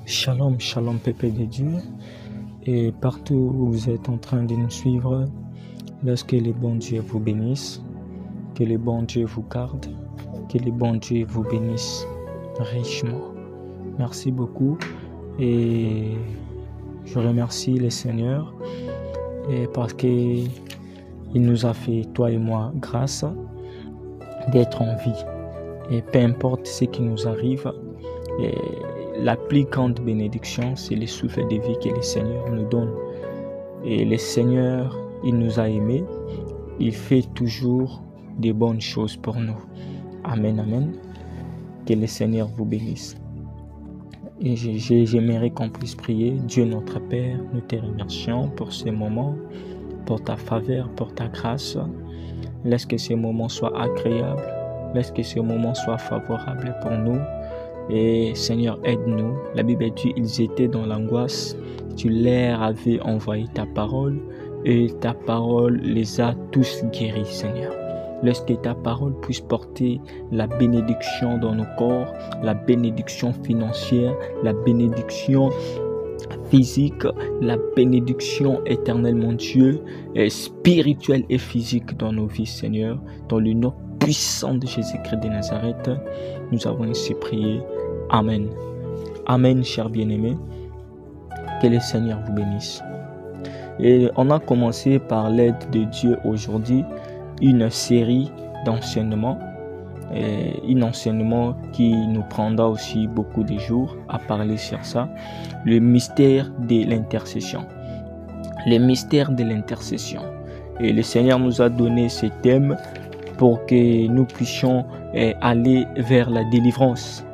Shalom, shalom, peuple de Dieu. Et partout où vous êtes en train de nous suivre, laisse que le bon Dieu vous bénisse, que le bon Dieu vous garde, que le bon Dieu vous bénisse richement. Merci beaucoup et je remercie le Seigneur parce qu'il nous a fait, toi et moi, grâce d'être en vie. Et peu importe ce qui nous arrive, la plus grande bénédiction, c'est le souffle de vie que le Seigneur nous donne. Et le Seigneur, il nous a aimés. Il fait toujours de bonnes choses pour nous. Amen, amen. Que le Seigneur vous bénisse. Et j'aimerais qu'on puisse prier. Dieu notre Père, nous te remercions pour ce moment, pour ta faveur, pour ta grâce. Laisse que ce moment soit agréable. Laisse que ce moment soit favorable pour nous. Et Seigneur, aide-nous. La Bible dit, ils étaient dans l'angoisse. Tu leur avais envoyé ta parole et ta parole les a tous guéris, Seigneur. Laisse que ta parole puisse porter la bénédiction dans nos corps, la bénédiction financière, la bénédiction physique, la bénédiction éternelle, mon Dieu, spirituelle et physique dans nos vies, Seigneur, dans le nom puissant de Jésus-Christ de Nazareth. Nous avons ainsi prié. Amen. Amen, chers bien-aimés. Que le Seigneur vous bénisse. Et on a commencé par l'aide de Dieu aujourd'hui une série d'enseignements. Un enseignement qui nous prendra aussi beaucoup de jours à parler sur ça. Le mystère de l'intercession. Le mystère de l'intercession. Et le Seigneur nous a donné ce thème pour que nous puissions aller vers la délivrance.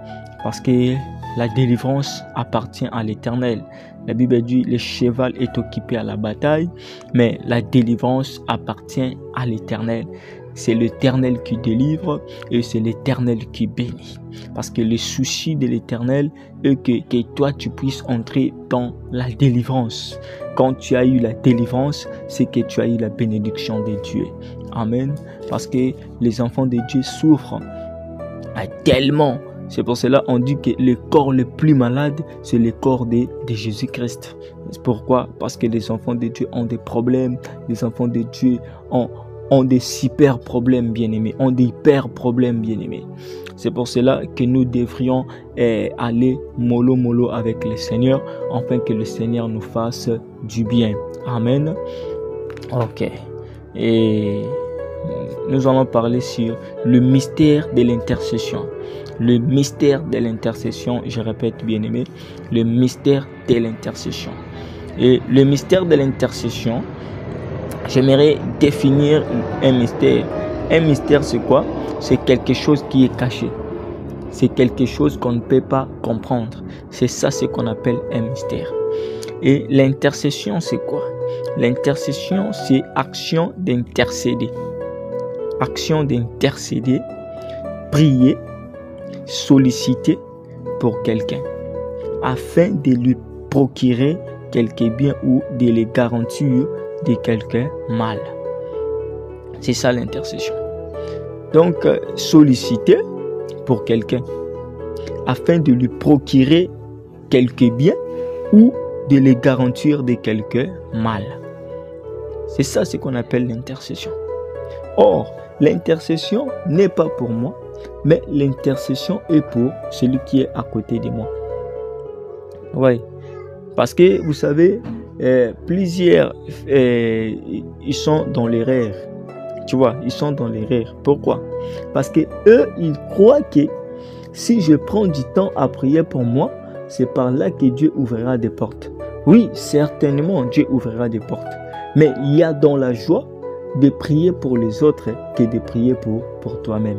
Parce que la délivrance appartient à l'Éternel. La Bible dit le cheval est occupé à la bataille, mais la délivrance appartient à l'Éternel. C'est l'Éternel qui délivre et c'est l'Éternel qui bénit. Parce que le souci de l'Éternel est que toi tu puisses entrer dans la délivrance. Quand tu as eu la délivrance, c'est que tu as eu la bénédiction de Dieu. Amen. Parce que les enfants de Dieu souffrent tellement. C'est pour cela qu'on dit que le corps le plus malade, c'est le corps de Jésus-Christ. Pourquoi? Parce que les enfants de Dieu ont des problèmes. Les enfants de Dieu ont des super problèmes, bien-aimés. Ont des hyper problèmes, bien-aimés. C'est pour cela que nous devrions aller mollo avec le Seigneur, afin que le Seigneur nous fasse du bien. Amen. Ok. Et nous allons parler sur le mystère de l'intercession. Le mystère de l'intercession, je répète bien aimé, le mystère de l'intercession. Et le mystère de l'intercession, j'aimerais définir un mystère. Un mystère, c'est quoi? C'est quelque chose qui est caché. C'est quelque chose qu'on ne peut pas comprendre. C'est ça ce qu'on appelle un mystère. Et l'intercession, c'est quoi? L'intercession, c'est action d'intercéder. Action d'intercéder, prier, solliciter pour quelqu'un afin de lui procurer quelque bien ou de le garantir de quelqu'un mal. C'est ça l'intercession. Donc, solliciter pour quelqu'un afin de lui procurer quelque bien ou de le garantir de quelqu'un mal. C'est ça ce qu'on appelle l'intercession. Or, l'intercession n'est pas pour moi, mais l'intercession est pour celui qui est à côté de moi. Oui, parce que vous savez, plusieurs, ils sont dans l'erreur. Tu vois, ils sont dans l'erreur. Pourquoi? Parce que eux, ils croient que si je prends du temps à prier pour moi, c'est par là que Dieu ouvrira des portes. Oui, certainement, Dieu ouvrira des portes. Mais il y a dans la joie de prier pour les autres que de prier pour toi-même.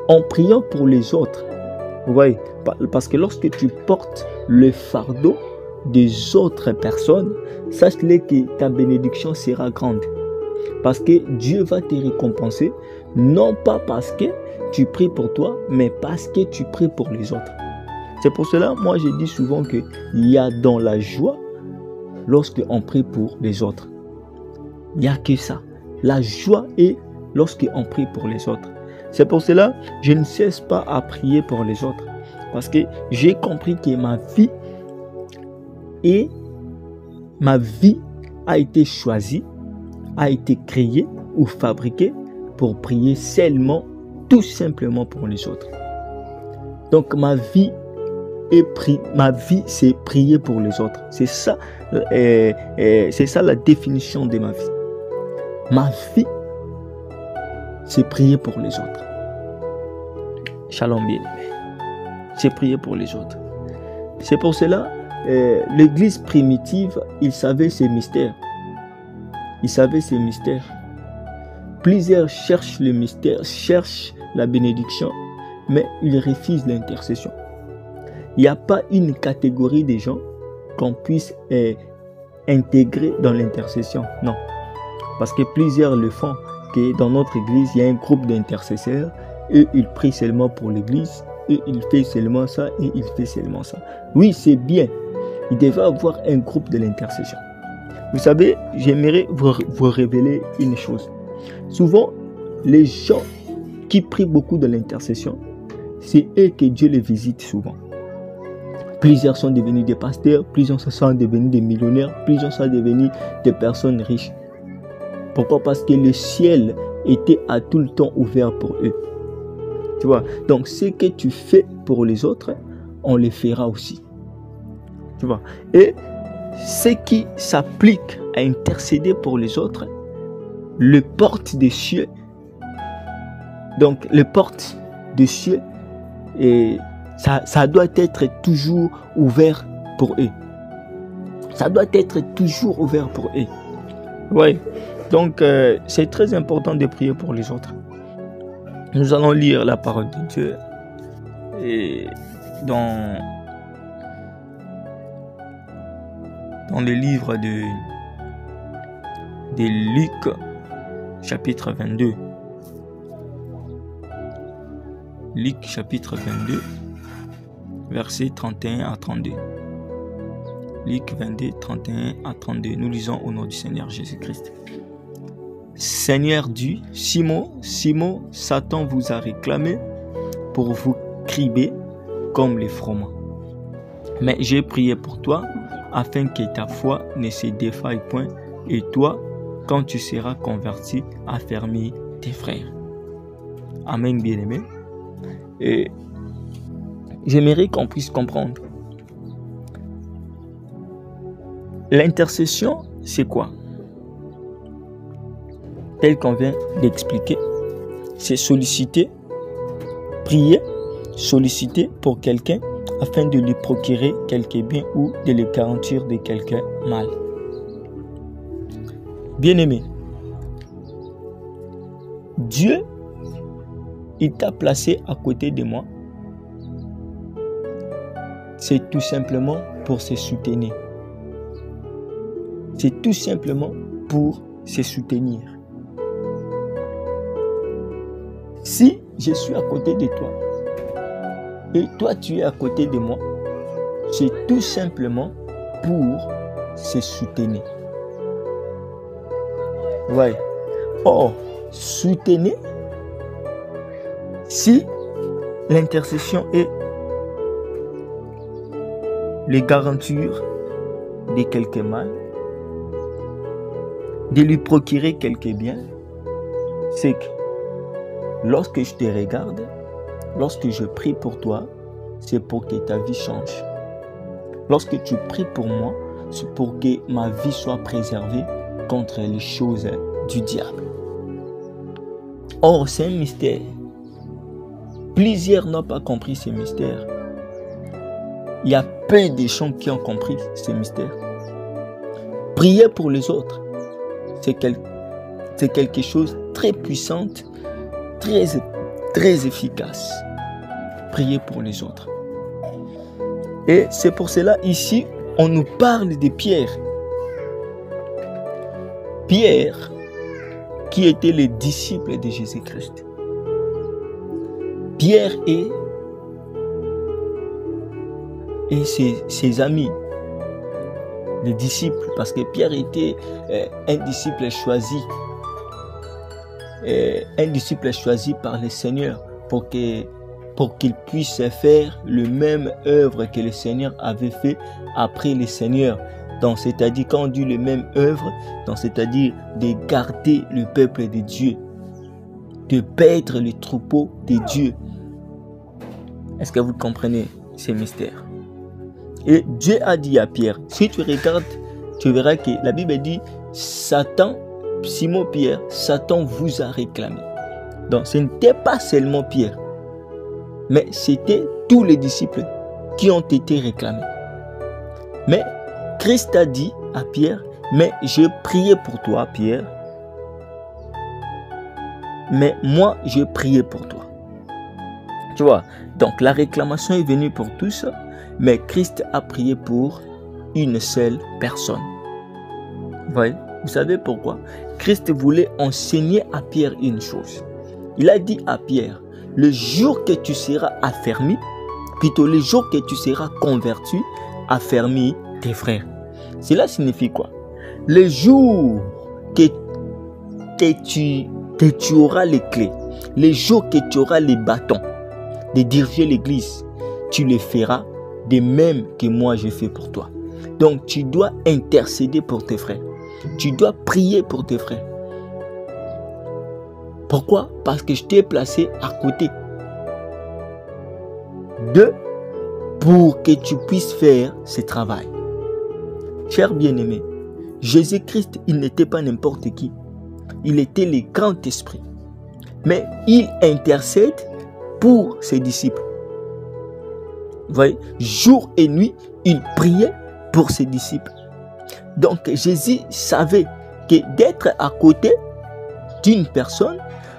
En priant pour les autres, vous voyez, parce que lorsque tu portes le fardeau des autres personnes, sache-le que ta bénédiction sera grande. Parce que Dieu va te récompenser, non pas parce que tu pries pour toi, mais parce que tu pries pour les autres. C'est pour cela, moi je dis souvent qu'il y a dans la joie lorsque on prie pour les autres. Il n'y a que ça. La joie est lorsque on prie pour les autres. C'est pour cela, je ne cesse pas à prier pour les autres. Parce que j'ai compris que ma vie a été choisie, a été créée ou fabriquée pour prier seulement, tout simplement pour les autres. Donc ma vie c'est prier pour les autres. C'est ça la définition de ma vie. Ma vie, c'est prier pour les autres. Shalom bien-aimé. C'est prier pour les autres. C'est pour cela, l'église primitive, il savait ses mystères. Il savait ses mystères. Plusieurs cherchent le mystère, cherchent la bénédiction, mais ils refusent l'intercession. Il n'y a pas une catégorie de gens qu'on puisse intégrer dans l'intercession. Non. Parce que plusieurs le font. Que dans notre église, il y a un groupe d'intercesseurs. Eux, ils prient seulement pour l'église. Eux, ils font seulement ça et ils font seulement ça. Oui, c'est bien. Il devait avoir un groupe de l'intercession. Vous savez, j'aimerais vous révéler une chose. Souvent, les gens qui prient beaucoup de l'intercession, c'est eux que Dieu les visite souvent. Plusieurs sont devenus des pasteurs, plusieurs sont devenus des millionnaires, plusieurs sont devenus des personnes riches. Pourquoi? Parce que le ciel était à tout le temps ouvert pour eux. Tu vois? Donc, ce que tu fais pour les autres, on le fera aussi. Tu vois? Et ce qui s'applique à intercéder pour les autres, le porte des cieux. Donc, le porte des cieux, et ça doit être toujours ouvert pour eux. Ça doit être toujours ouvert pour eux. Oui. Donc, c'est très important de prier pour les autres. Nous allons lire la parole de Dieu. Et dans le livre de Luc, chapitre 22. Luc, chapitre 22, versets 31 à 32. Luc 22, 31 à 32. Nous lisons au nom du Seigneur Jésus-Christ. Seigneur dit, Simon, Simon, Satan vous a réclamé pour vous crier comme les froment. Mais j'ai prié pour toi, afin que ta foi ne se défaille point, et toi, quand tu seras converti, affermis tes frères. Amen, bien-aimé. Et j'aimerais qu'on puisse comprendre. L'intercession, c'est quoi? Tel qu'on vient d'expliquer, c'est solliciter, prier, solliciter pour quelqu'un afin de lui procurer quelque bien ou de le garantir de quelque mal. Bien-aimé, Dieu, il t'a placé à côté de moi. C'est tout simplement pour se soutenir. C'est tout simplement pour se soutenir. Si je suis à côté de toi et toi tu es à côté de moi, c'est tout simplement pour se soutenir. Ouais. Or, soutenir, si l'intercession est le garantir de quelque mal, de lui procurer quelque bien, c'est que lorsque je te regarde, lorsque je prie pour toi, c'est pour que ta vie change. Lorsque tu pries pour moi, c'est pour que ma vie soit préservée contre les choses du diable. Or, c'est un mystère. Plusieurs n'ont pas compris ce mystère. Il y a peu de gens qui ont compris ce mystère. Prier pour les autres, c'est quelque chose de très puissant, très efficace. Prier pour les autres. Et c'est pour cela, ici, on nous parle de Pierre. Pierre, qui était le disciple de Jésus-Christ. Pierre et ses amis, les disciples, parce que Pierre était un disciple choisi par le Seigneur pour qu'il pour qu'ils puissent faire le même œuvre que le Seigneur avait fait après le Seigneur. Donc, c'est-à-dire, quand on dit le même œuvre, donc c'est-à-dire de garder le peuple de Dieu, de paître les troupeaux de Dieu. Est-ce que vous comprenez ces mystères? Et Dieu a dit à Pierre, si tu regardes, tu verras que la Bible dit, Satan, Simon Pierre, Satan vous a réclamé. Donc ce n'était pas seulement Pierre, mais c'était tous les disciples qui ont été réclamés. Mais Christ a dit à Pierre, mais je priais pour toi, Pierre, mais moi je priais pour toi. Tu vois, donc la réclamation est venue pour tous, mais Christ a prié pour une seule personne. Vous savez pourquoi? Christ voulait enseigner à Pierre une chose. Il a dit à Pierre, le jour que tu seras affermi, plutôt le jour que tu seras converti, affermi tes frères. Cela signifie quoi? Le jour que tu auras les clés, le jour que tu auras les bâtons de diriger l'église, tu le feras de même que moi je fais pour toi. Donc tu dois intercéder pour tes frères. Tu dois prier pour tes frères. Pourquoi? Parce que je t'ai placé à côté d'eux pour que tu puisses faire ce travail. Cher bien-aimé, Jésus-Christ, il n'était pas n'importe qui. Il était le grand esprit. Mais il intercède pour ses disciples. Vous voyez, jour et nuit, il priait pour ses disciples. Donc Jésus savait que d'être à côté d'une personne,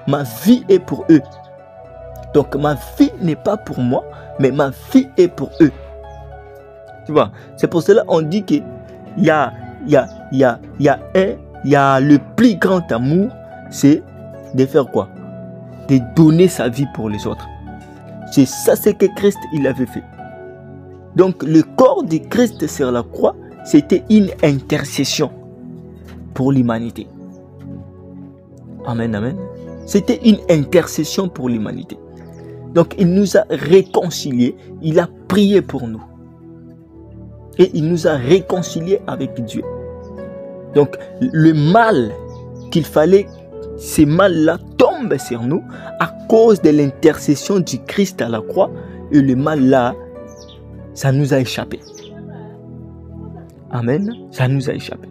ma vie est pour eux. Donc ma vie n'est pas pour moi, mais ma vie est pour eux. Tu vois, c'est pour cela qu'on dit qu'il y a le plus grand amour, c'est de faire quoi? De donner sa vie pour les autres. C'est ça ce que Christ il avait fait. Donc le corps de Christ sur la croix, c'était une intercession pour l'humanité. Amen, amen. C'était une intercession pour l'humanité. Donc il nous a réconciliés, il a prié pour nous. Et il nous a réconciliés avec Dieu. Donc le mal qu'il fallait, ces mal-là tombent sur nous à cause de l'intercession du Christ à la croix. Et le mal-là, ça nous a échappé. Amen. Ça nous a échappé.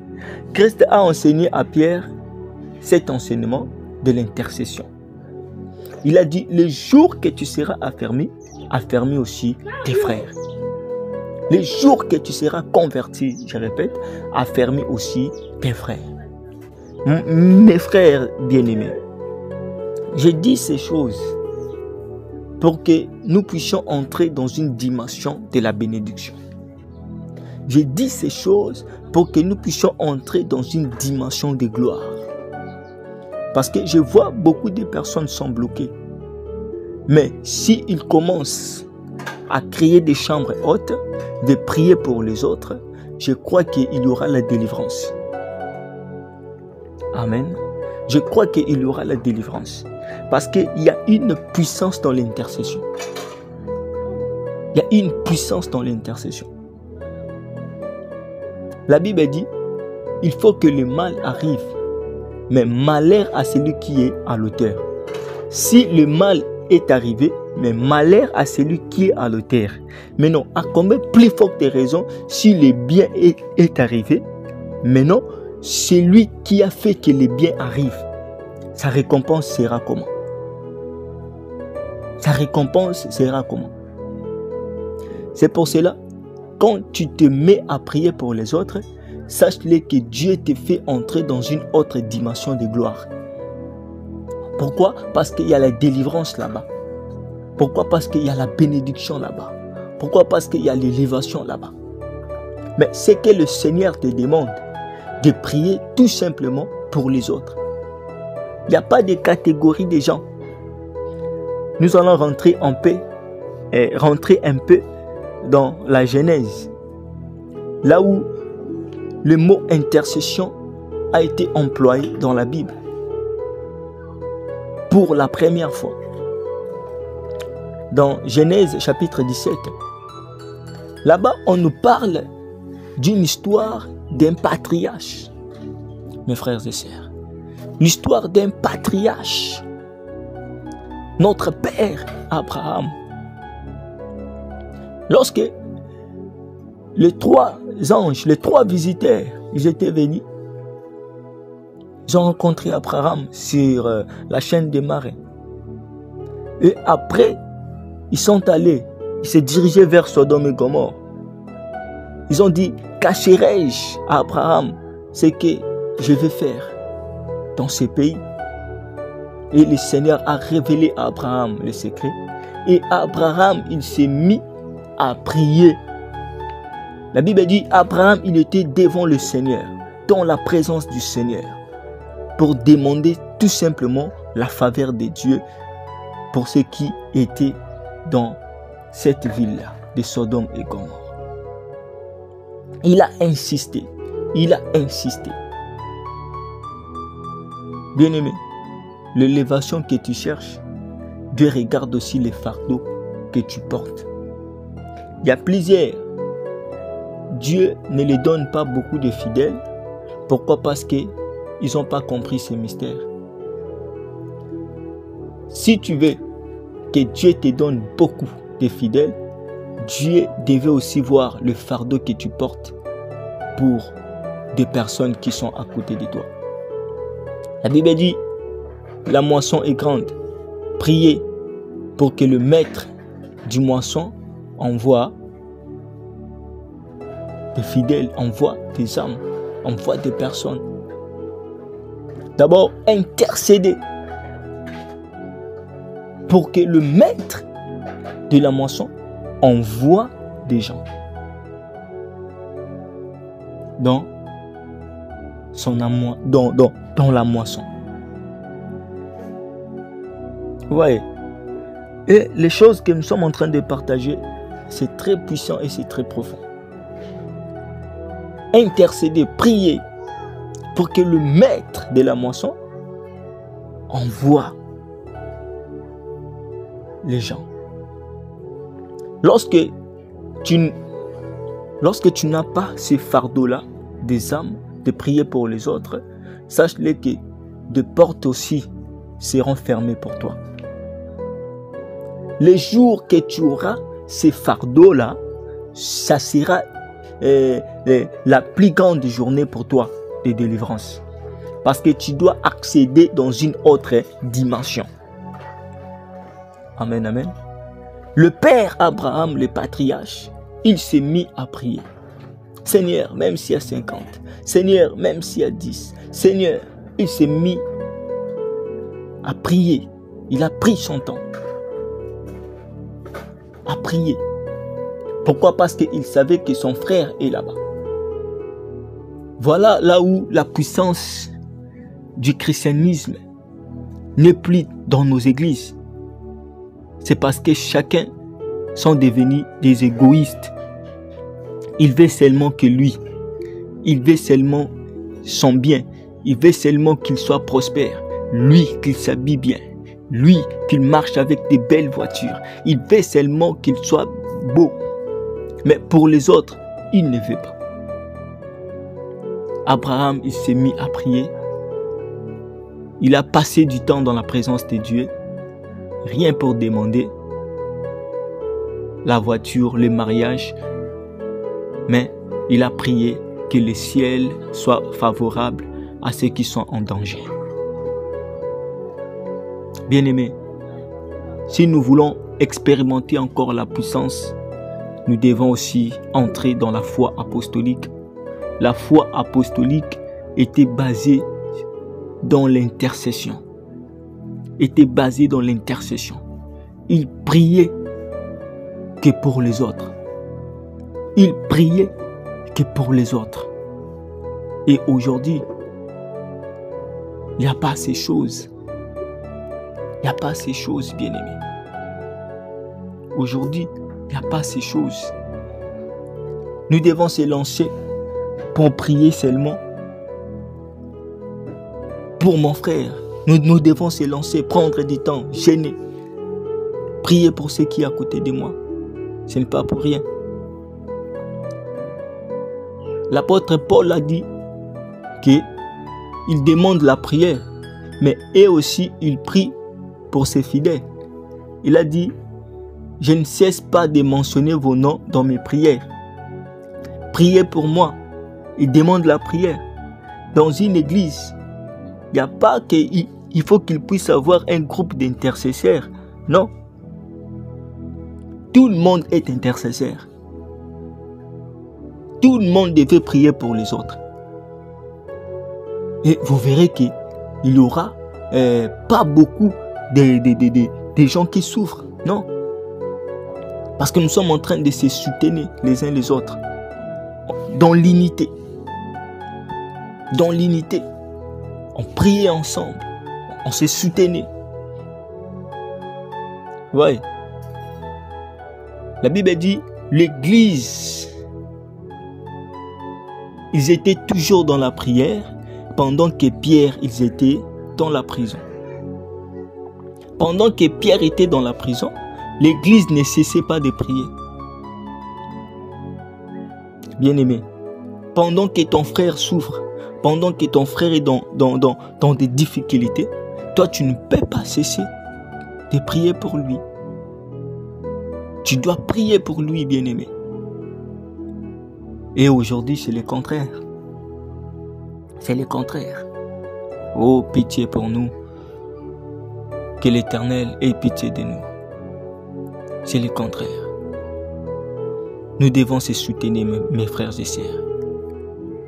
Christ a enseigné à Pierre cet enseignement de l'intercession. Il a dit, le jour que tu seras affermi, affermis aussi tes frères. Le jour que tu seras converti, je répète, affermis aussi tes frères. Mes frères bien-aimés, je dis ces choses pour que nous puissions entrer dans une dimension de la bénédiction. Je dis ces choses pour que nous puissions entrer dans une dimension de gloire. Parce que je vois beaucoup de personnes sont bloquées. Mais s'ils commencent à créer des chambres hautes, de prier pour les autres, je crois qu'il y aura la délivrance. Amen. Je crois qu'il y aura la délivrance. Parce qu'il y a une puissance dans l'intercession. Il y a une puissance dans l'intercession. La Bible dit, il faut que le mal arrive, mais malheur à celui qui est à l'auteur. Si le mal est arrivé, mais malheur à celui qui est à l'auteur. Mais non, à combien plus forte raison, si le bien est arrivé, mais non, celui qui a fait que le bien arrive, sa récompense sera comment? Sa récompense sera comment? C'est pour cela, quand tu te mets à prier pour les autres, sache-le que Dieu te fait entrer dans une autre dimension de gloire. Pourquoi? Parce qu'il y a la délivrance là-bas. Pourquoi? Parce qu'il y a la bénédiction là-bas. Pourquoi? Parce qu'il y a l'élévation là-bas. Mais c'est que le Seigneur te demande de prier tout simplement pour les autres. Il n'y a pas de catégorie de gens. Nous allons rentrer en paix et rentrer un peu dans la Genèse. Là où le mot intercession a été employé dans la Bible. Pour la première fois. dans Genèse chapitre 17. Là-bas, on nous parle d'une histoire d'un patriarche, mes frères et sœurs. L'histoire d'un patriarche, notre père Abraham. Lorsque les 3 anges, les 3 visiteurs, ils étaient venus, ils ont rencontré Abraham sur la chaîne des marais. Et après, ils sont allés, ils se dirigeaient vers Sodome et Gomorrhe. Ils ont dit, cacherai-je à Abraham ce que je vais faire dans ce pays? Et le Seigneur a révélé à Abraham le secret. Et Abraham, il s'est mis à prier. La Bible dit, Abraham, il était devant le Seigneur, dans la présence du Seigneur, pour demander tout simplement la faveur de Dieu pour ceux qui étaient dans cette ville-là, de Sodome et Gomorrhe. Il a insisté. Il a insisté. Bien-aimé, l'élévation que tu cherches, Dieu regarde aussi les fardeaux que tu portes. Il y a plusieurs. Dieu ne les donne pas beaucoup de fidèles. Pourquoi? Parce qu'ils n'ont pas compris ce mystère. Si tu veux que Dieu te donne beaucoup de fidèles, Dieu devait aussi voir le fardeau que tu portes pour des personnes qui sont à côté de toi. La Bible dit, la moisson est grande. Priez pour que le maître du moisson envoie des fidèles, envoie des âmes, envoie des personnes. D'abord, intercéder pour que le maître de la moisson envoie des gens dans la moisson. Vous voyez? Et les choses que nous sommes en train de partager, c'est très puissant et c'est très profond. Intercéder, prier pour que le maître de la moisson envoie les gens. Lorsque tu n'as pas ces fardeaux-là des âmes, de prier pour les autres, sache-le que des portes aussi seront fermées pour toi. Les jours que tu auras ces fardeaux-là, ça sera la plus grande journée pour toi de délivrance. Parce que tu dois accéder dans une autre dimension. Amen, amen. Le père Abraham, le patriarche, il s'est mis à prier. Seigneur, même s'il y a 50. Seigneur, même s'il y a 10. Seigneur, il s'est mis à prier. Il a pris son temps à prier. Pourquoi? Parce qu'il savait que son frère est là-bas. Voilà là où la puissance du christianisme n'est plus dans nos églises. C'est parce que chacun sont devenus des égoïstes. Il veut seulement que lui. Il veut seulement son bien. Il veut seulement qu'il soit prospère. Lui, qu'il s'habille bien. Lui, qu'il marche avec des belles voitures. Il veut seulement qu'il soit beau. Mais pour les autres, il ne veut pas. Abraham, il s'est mis à prier. Il a passé du temps dans la présence de Dieu. Rien pour demander la voiture, le mariage. Mais il a prié que le ciel soit favorable à ceux qui sont en danger. Bien-aimés, si nous voulons expérimenter encore la puissance, nous devons aussi entrer dans la foi apostolique. La foi apostolique était basée dans l'intercession. Était basée dans l'intercession. Il priait que pour les autres. Il priait que pour les autres. Et aujourd'hui, il n'y a pas ces choses. Il n'y a pas ces choses, bien-aimés. Aujourd'hui, il n'y a pas ces choses. Nous devons se lancer pour prier seulement pour mon frère. Nous devons se lancer, prendre du temps, gêner. prier pour ceux qui sont à côté de moi. Ce n'est pas pour rien. L'apôtre Paul a dit qu'il demande la prière, mais eux aussi, il prie pour ses fidèles. Il a dit, je ne cesse pas de mentionner vos noms dans mes prières. Priez pour moi. Il demande la prière. Dans une église, il n'y a pas qu'il faut qu'il puisse avoir un groupe d'intercesseurs. Non. Tout le monde est intercesseur. Tout le monde devait prier pour les autres. Et vous verrez qu'il n'y aura pas beaucoup de gens qui souffrent. Non. Parce que nous sommes en train de se soutenir les uns les autres. Dans l'unité. Dans l'unité. On priait ensemble. On se soutenait. Ouais. La Bible dit, l'église, ils étaient toujours dans la prière, pendant que Pierre, ils étaient dans la prison. Pendant que Pierre était dans la prison, l'église ne cessait pas de prier. Bien-aimé, pendant que ton frère souffre, pendant que ton frère est dans des difficultés, toi tu ne peux pas cesser de prier pour lui. Tu dois prier pour lui, bien-aimé. Et aujourd'hui, c'est le contraire. C'est le contraire. Oh, pitié pour nous. Que l'Éternel ait pitié de nous. C'est le contraire. Nous devons se soutenir, mes frères et sœurs.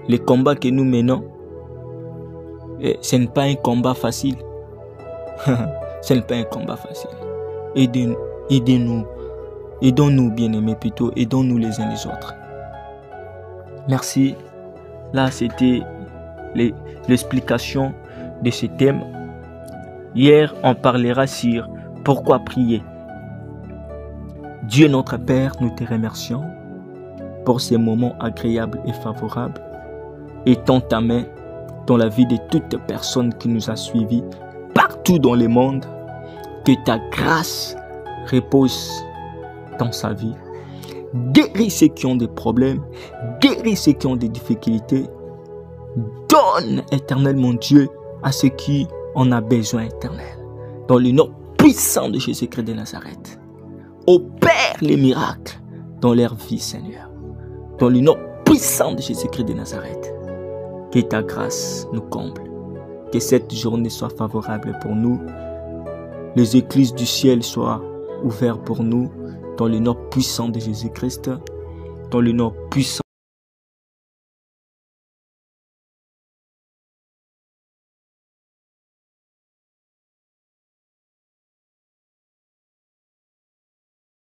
Le combat que nous menons, ce n'est pas un combat facile. Ce n'est pas un combat facile. Aidez-nous. Aidons-nous, bien-aimés, plutôt. Aidons-nous les uns les autres. Merci. Là, c'était l'explication de ce thème. Hier, on parlera sur pourquoi prier. Dieu notre Père, nous te remercions pour ces moments agréables et favorables. Étends ta main dans la vie de toute personne qui nous a suivis partout dans le monde. Que ta grâce repose dans sa vie. Guéris ceux qui ont des problèmes. Guéris ceux qui ont des difficultés. Donne, Éternel mon Dieu, à ceux qui en ont besoin, Éternel. Dans le nom puissant de Jésus-Christ de Nazareth. Opère les miracles dans leur vie, Seigneur. Dans le nom puissant de Jésus-Christ de Nazareth. Que ta grâce nous comble. Que cette journée soit favorable pour nous. Les écluses du ciel soient ouvertes pour nous. Dans le nom puissant de Jésus-Christ. Dans le nom puissant.